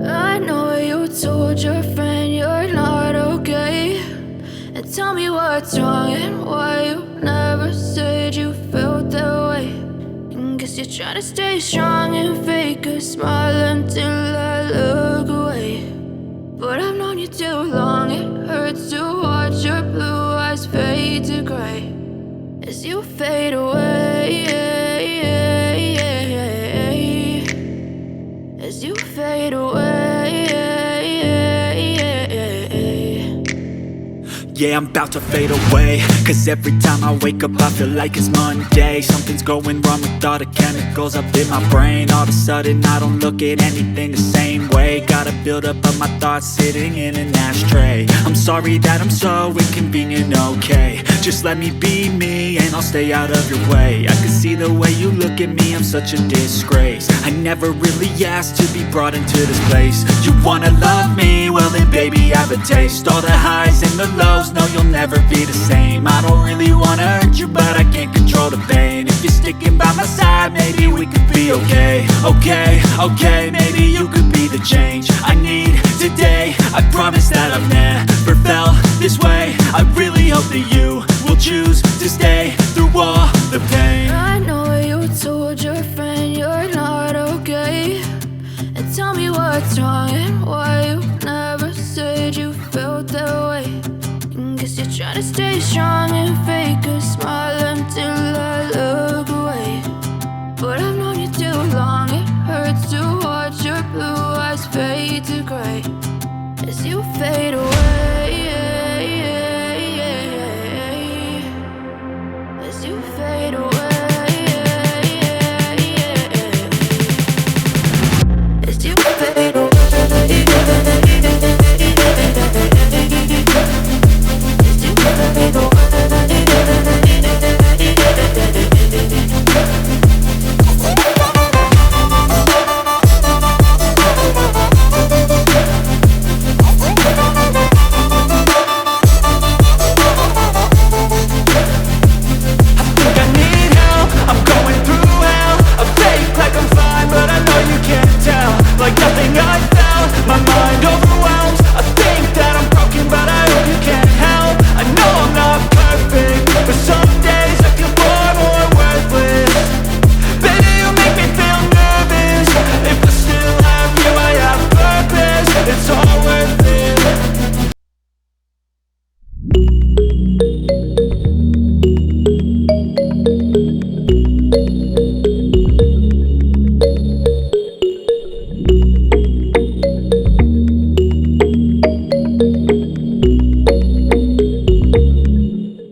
I know you told your friend you're not okay, and tell me what's wrong and why you never said you felt that way. And guess you're trying to stay strong and fake a smile until I look away. But I've known you too long, it hurts to watch your blue eyes fade to gray as you fade away, as you fade away. Yeah, I'm about to fade away, cause every time I wake up I feel like it's Monday. Something's going wrong with all the chemicals up in my brain. All of a sudden I don't look at anything the same way. Gotta build up of my thoughts sitting in an ashtray. I'm sorry that I'm so inconvenient, okay. Just let me be me and I'll stay out of your way. I can see the way you look at me, I'm such a disgrace. I never really asked to be brought into this place. You wanna love me? Well then baby I have a taste. All the highs and the lows, no you'll never be the same. I don't really wanna hurt you but I can't control the pain. If you're sticking by my side maybe we could be okay. Okay, maybe you could be the change I need today. I promise that I've never felt this way. I really hope that you will choose to stay through all the pain. I know you told your friend you're not okay, and tell me what's wrong and why you never said you felt that way. And guess you're trying to stay strong and fake a smile until I look away. But I've known you too long, it hurts to watch your blue eyes fade to gray as you fade away.